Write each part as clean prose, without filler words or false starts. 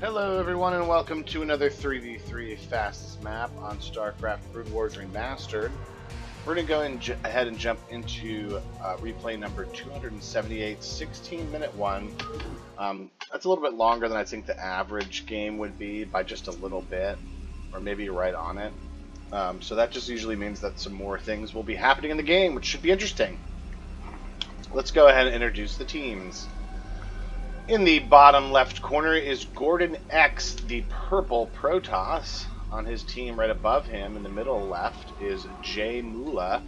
Hello everyone and welcome to another 3v3 fastest map on StarCraft Brood Wars Remastered. We're going to go ahead and jump into replay number 278, 16-minute one. That's a little bit longer than I think the average game would be by just a little bit, or maybe right on it. So that just usually means that some more things will be happening in the game, which should be interesting. Let's go ahead and introduce the teams. In the bottom left corner is Gordon X, the purple Protoss. On his team right above him in the middle left is Jay Mula,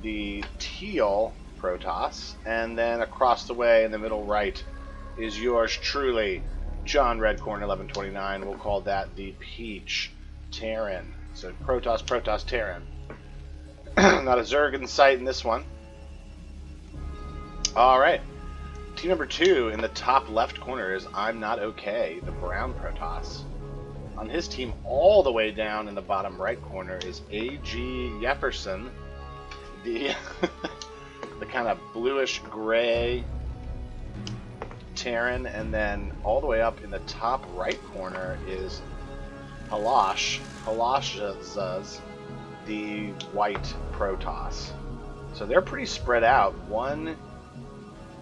the teal Protoss. And then across the way in the middle right is yours truly, John Redcorn 1129. We'll call that the peach Terran. So Protoss, Protoss, Terran. Not a Zerg in sight in this one. Alright. Team number 2 in the top left corner is I'm Not Okay, the brown Protoss. On his team all the way down in the bottom right corner is A.G. Jefferson, the the kind of bluish gray Terran, and then all the way up in the top right corner is Halashzaz, the white Protoss. So they're pretty spread out. 1,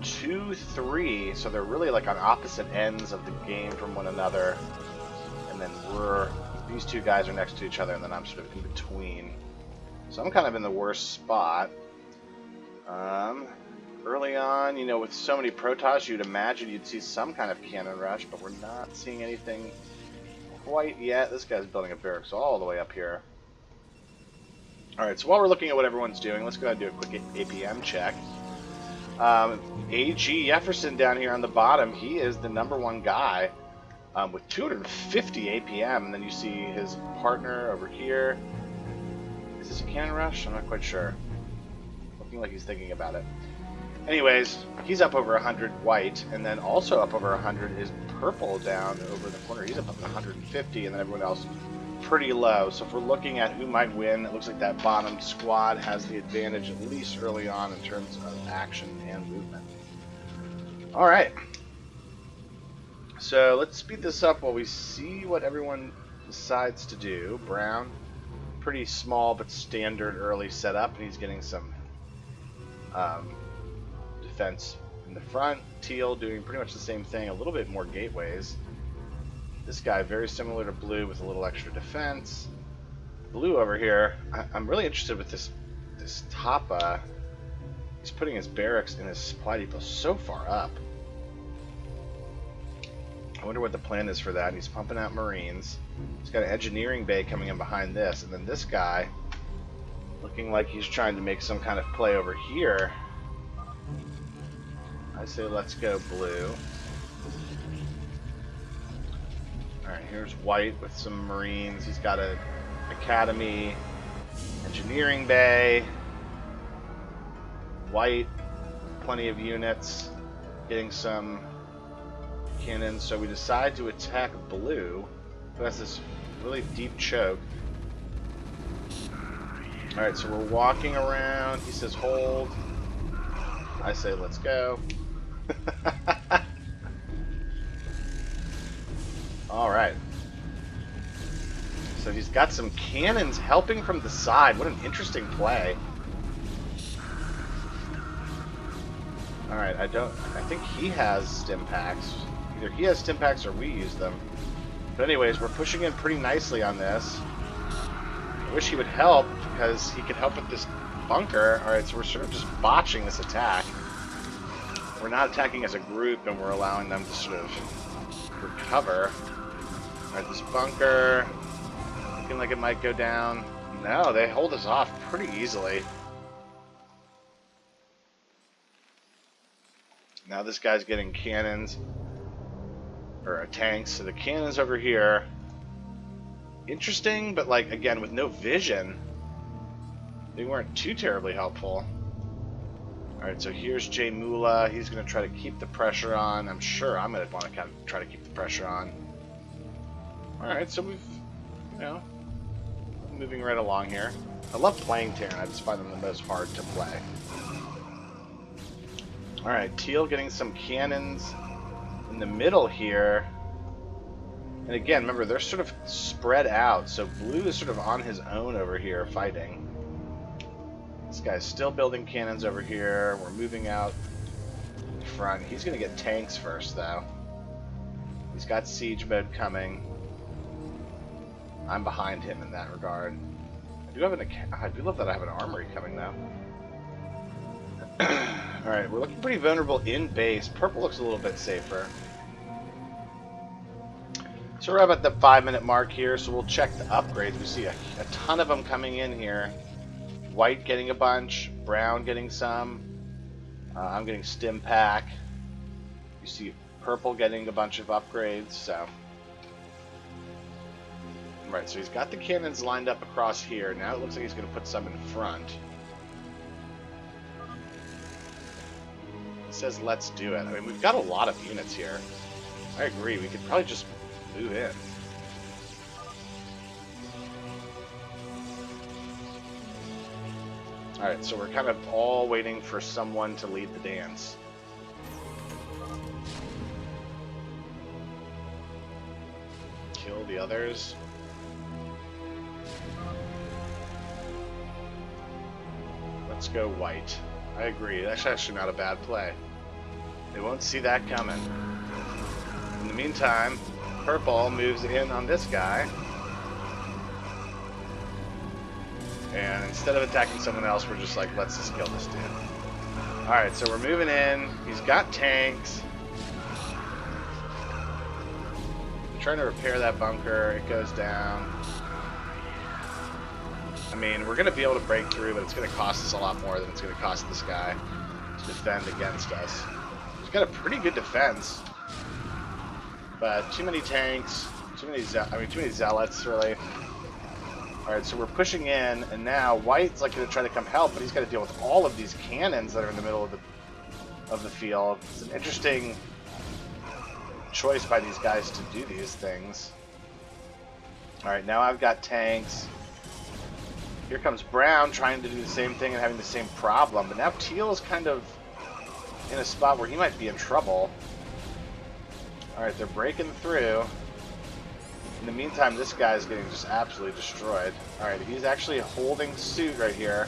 2, 3, so they're really like on opposite ends of the game from one another, and then these two guys are next to each other, and then I'm sort of in between. So I'm kind of in the worst spot. Early on, you know, with so many Protoss, you'd imagine you'd see some kind of cannon rush, but we're not seeing anything quite yet. This guy's building a barracks all the way up here. Alright, so while we're looking at what everyone's doing, let's go ahead and do a quick APM check. A.G. Jefferson down here on the bottom, he is the #1 guy with 250 APM, and then you see his partner over here. Is this a cannon rush? I'm not quite sure. Looking like he's thinking about it. Anyways, he's up over 100 white, and then also up over 100 is purple down over the corner. He's up 150, and then everyone else pretty low. So if we're looking at who might win, it looks like that bottom squad has the advantage, at least early on, in terms of action and movement. Alright. So let's speed this up while we see what everyone decides to do. Brown, pretty small but standard early setup, and he's getting some defense in the front. Teal doing pretty much the same thing, a little bit more gateways. This guy very similar to blue with a little extra defense. Blue over here, I'm really interested with this top. He's putting his barracks in his supply depot so far up. I wonder what the plan is for that. He's pumping out Marines. He's got an engineering bay coming in behind this, and then this guy looking like he's trying to make some kind of play over here. I say let's go blue. Alright, here's white with some Marines. He's got an academy, engineering bay. White, plenty of units, getting some cannons. So we decide to attack blue, who has this really deep choke. Alright, so we're walking around. He says hold. I say let's go. Alright. So he's got some cannons helping from the side. What an interesting play. Alright, I think he has stim packs. Either he has stim packs or we use them. But anyways, we're pushing in pretty nicely on this. I wish he would help, because he could help with this bunker. Alright, so we're sort of just botching this attack. We're not attacking as a group, and we're allowing them to sort of recover. Alright, this bunker, looking like it might go down. No, they hold us off pretty easily. Now this guy's getting cannons, or tanks, so the cannons over here. Interesting, but like, again, with no vision, they weren't too terribly helpful. Alright, so here's Jay Mula. He's going to try to keep the pressure on. I'm sure I'm going to want to kind of try to keep the pressure on. Alright, so we've, you know, moving right along here. I love playing Terran. I just find them the most hard to play. Alright, Teal getting some cannons in the middle here. And again, remember, they're sort of spread out, so blue is sort of on his own over here fighting. This guy's still building cannons over here. We're moving out in front. He's going to get tanks first, though. He's got siege mode coming. I'm behind him in that regard. I do love that I have an armory coming, though. Alright, we're looking pretty vulnerable in base. Purple looks a little bit safer. So we're about the 5-minute mark here, so we'll check the upgrades. We see a ton of them coming in here. White getting a bunch, brown getting some. I'm getting stim pack. You see purple getting a bunch of upgrades, so. Right, so he's got the cannons lined up across here. Now it looks like he's going to put some in front. It says let's do it. I mean, we've got a lot of units here. I agree, we could probably just move in. Alright, so we're kind of all waiting for someone to lead the dance. Kill the others. Let's go white. I agree, that's actually not a bad play. They won't see that coming. In the meantime, purple moves in on this guy. And instead of attacking someone else, we're just like, let's just kill this dude. Alright, so we're moving in. He's got tanks. I'm trying to repair that bunker. It goes down. I mean, we're going to be able to break through, but it's going to cost us a lot more than it's going to cost this guy to defend against us. He's got a pretty good defense. But too many tanks, too many zealots, really. Alright, so we're pushing in, and now White's like going to try to come help, but he's got to deal with all of these cannons that are in the middle of the field. It's an interesting choice by these guys to do these things. Alright, now I've got tanks. Here comes Brown trying to do the same thing and having the same problem, but now Teal is kind of in a spot where he might be in trouble. Alright, they're breaking through. In the meantime, this guy's getting just absolutely destroyed. Alright, he's actually holding suit right here.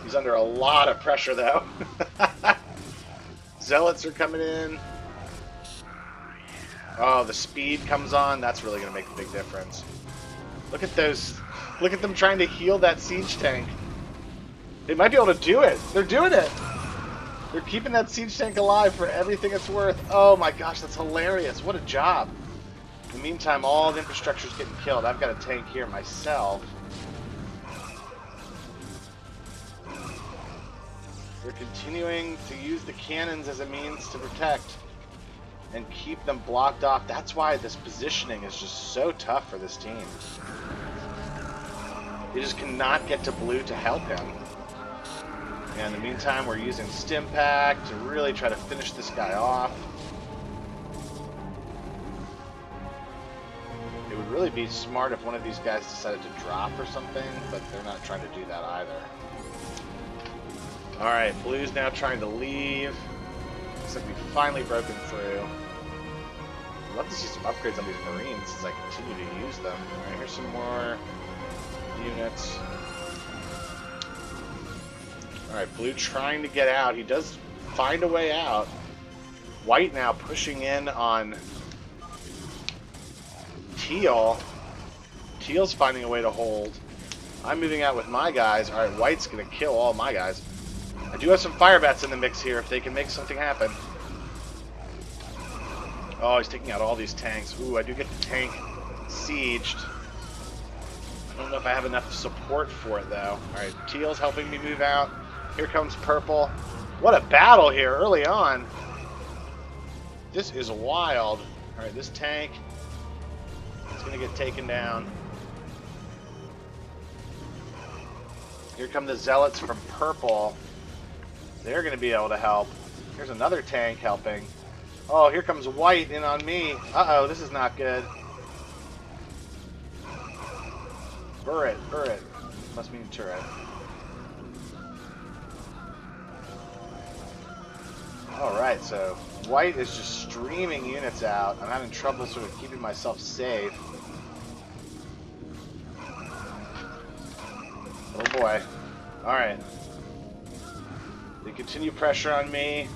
He's under a lot of pressure, though. Zealots are coming in. Oh, the speed comes on. That's really going to make a big difference. Look at those. Look at them trying to heal that siege tank. They might be able to do it. They're doing it. They're keeping that siege tank alive for everything it's worth. Oh my gosh, that's hilarious. What a job. In the meantime, all the infrastructure's getting killed. I've got a tank here myself. They're continuing to use the cannons as a means to protect and keep them blocked off. That's why this positioning is just so tough for this team. They just cannot get to blue to help him. And in the meantime, we're using stim pack to really try to finish this guy off. It would really be smart if one of these guys decided to drop or something, but they're not trying to do that either. Alright, blue's now trying to leave. Looks like we've finally broken through. I'd love to see some upgrades on these Marines as I continue to use them. Alright, here's some more units. Alright, blue trying to get out. He does find a way out. White now pushing in on Teal. Teal's finding a way to hold. I'm moving out with my guys. Alright, White's going to kill all my guys. I do have some fire bats in the mix here if they can make something happen. Oh, he's taking out all these tanks. Ooh, I do get the tank sieged. I don't know if I have enough support for it, though. Alright, Teal's helping me move out. Here comes purple. What a battle here early on. This is wild. Alright, this tank is going to get taken down. Here come the zealots from purple. They're going to be able to help. Here's another tank helping. Oh, here comes white in on me. Uh-oh, this is not good. Burret. Must mean turret. Alright, so white is just streaming units out. I'm having trouble sort of keeping myself safe. Oh boy. Alright. They continue pressure on me.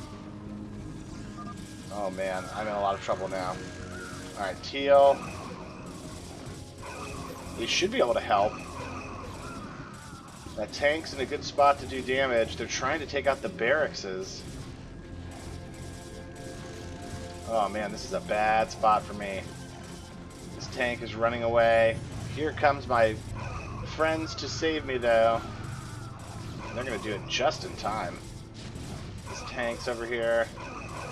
Oh man, I'm in a lot of trouble now. Alright, teal. We should be able to help. That tank's in a good spot to do damage. They're trying to take out the barracks. Oh man, this is a bad spot for me. This tank is running away. Here comes my friends to save me though. They're gonna do it just in time. This tank's over here.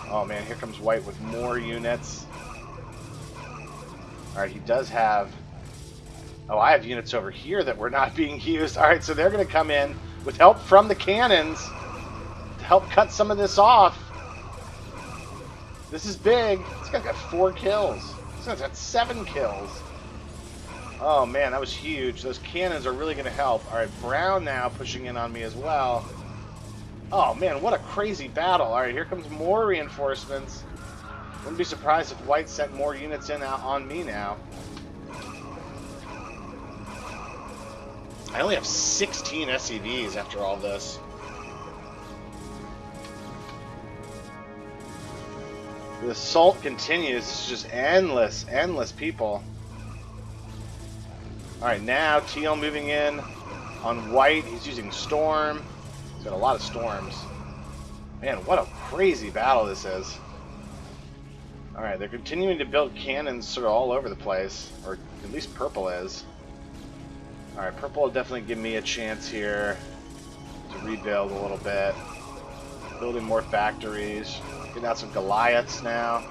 Oh man, here comes white with more units. Alright, he does have... Oh, I have units over here that were not being used. Alright, so they're gonna come in with help from the cannons to help cut some of this off. This is big. This guy's got 4 kills. This guy's got 7 kills. Oh man, that was huge. Those cannons are really going to help. Alright, Brown now pushing in on me as well. Oh man, what a crazy battle. Alright, here comes more reinforcements. Wouldn't be surprised if White sent more units in out on me now. I only have 16 SCVs after all this. The assault continues. It's just endless, endless people. Alright, now Teal moving in on white. He's using Storm. He's got a lot of storms. Man, what a crazy battle this is. Alright, they're continuing to build cannons sort of all over the place. Or at least purple is. Alright, purple will definitely give me a chance here to rebuild a little bit. Building more factories. Getting out some Goliaths now.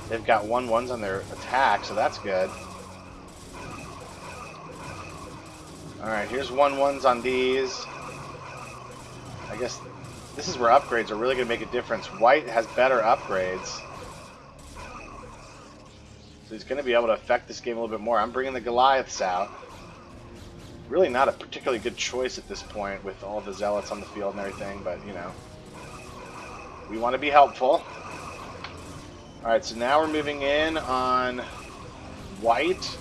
They've got 1/1s on their attack, so that's good. Alright, here's 1/1s on these. I guess this is where upgrades are really going to make a difference. White has better upgrades. So he's going to be able to affect this game a little bit more. I'm bringing the Goliaths out. Really not a particularly good choice at this point with all the zealots on the field and everything, but, you know. We want to be helpful. Alright, so now we're moving in on white.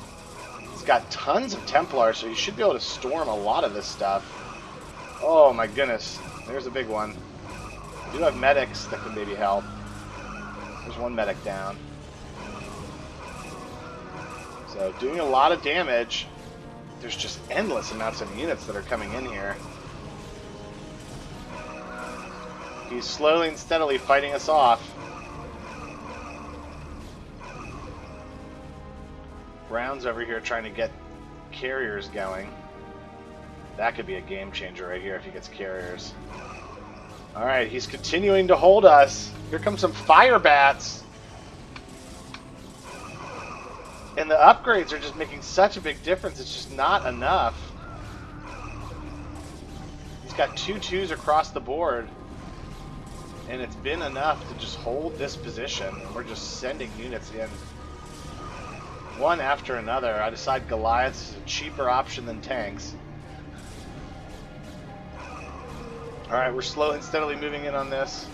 He's got tons of Templars, so you should be able to storm a lot of this stuff. Oh my goodness. There's a big one. We do have medics that can maybe help. There's one medic down. So doing a lot of damage. There's just endless amounts of units that are coming in here. He's slowly and steadily fighting us off. Brown's over here trying to get carriers going. That could be a game changer right here if he gets carriers. Alright, he's continuing to hold us. Here comes some fire bats. And the upgrades are just making such a big difference. It's just not enough. He's got 2 2s across the board. And it's been enough to just hold this position. We're just sending units in. One after another. I decide Goliaths is a cheaper option than tanks. Alright, we're slowly and steadily moving in on this.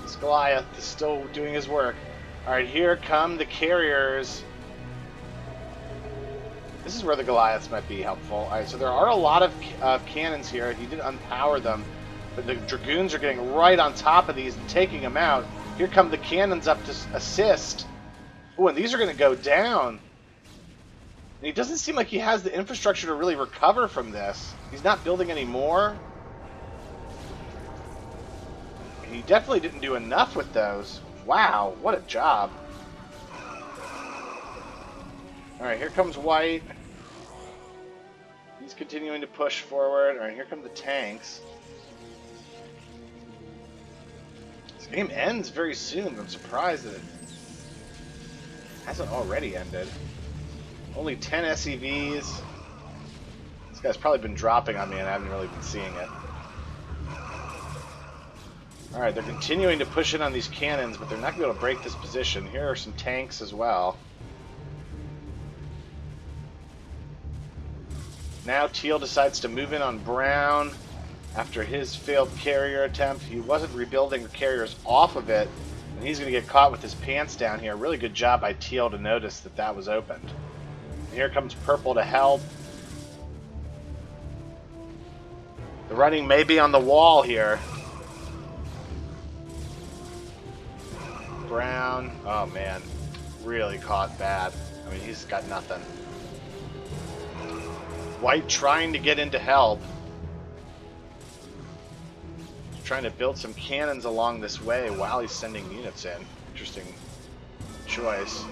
This Goliath is still doing his work. Alright, here come the carriers. This is where the Goliaths might be helpful. Alright, so there are a lot of cannons here. He did unpower them. But the Dragoons are getting right on top of these and taking them out. Here come the cannons up to assist. Oh, and these are going to go down. And he doesn't seem like he has the infrastructure to really recover from this. He's not building any more. He definitely didn't do enough with those. Wow, what a job. Alright, here comes white. He's continuing to push forward. Alright, here come the tanks. This game ends very soon. I'm surprised that it hasn't already ended. Only 10 SCVs. This guy's probably been dropping on me and I haven't really been seeing it. Alright, they're continuing to push in on these cannons, but they're not going to be able to break this position. Here are some tanks as well. Now Teal decides to move in on Brown. after his failed carrier attempt. He wasn't rebuilding the carriers off of it, and he's going to get caught with his pants down here. Really good job by Teal to notice that that was opened. And here comes Purple to help. The running may be on the wall here. Brown, oh man, really caught bad. I mean, he's got nothing. White trying to get into help. Trying to build some cannons along this way while he's sending units in. Interesting choice.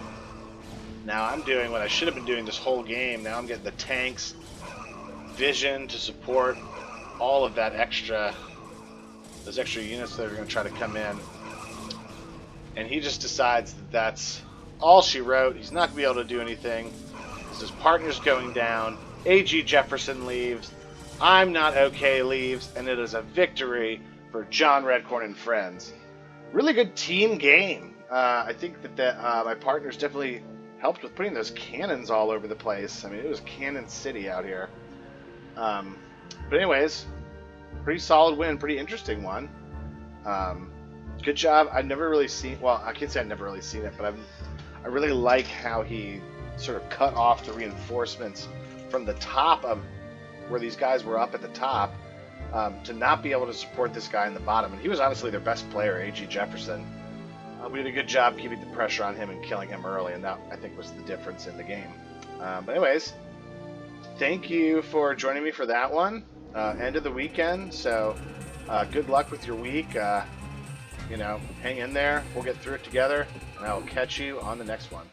Now I'm doing what I should have been doing this whole game. Now I'm getting the tanks, vision to support all of that extra, those extra units that are going to try to come in. And he just decides that that's all she wrote. He's not going to be able to do anything. His partner's going down. A.G. Jefferson leaves. I'm Not Okay leaves. And it is a victory for John Redcorn and friends. Really good team game. I think that my partners definitely helped with putting those cannons all over the place. I mean, it was Cannon City out here. But anyways, pretty solid win. Pretty interesting one. Good job. I've never really seen, well, I can't say I've never really seen it, but I really like how he sort of cut off the reinforcements from the top of where these guys were up at the top to not be able to support this guy in the bottom. And he was honestly their best player, A.G. Jefferson. We did a good job keeping the pressure on him and killing him early, and that, I think, was the difference in the game. But anyways, thank you for joining me for that one. End of the weekend, so good luck with your week. You know, hang in there. We'll get through it together, and I will catch you on the next one.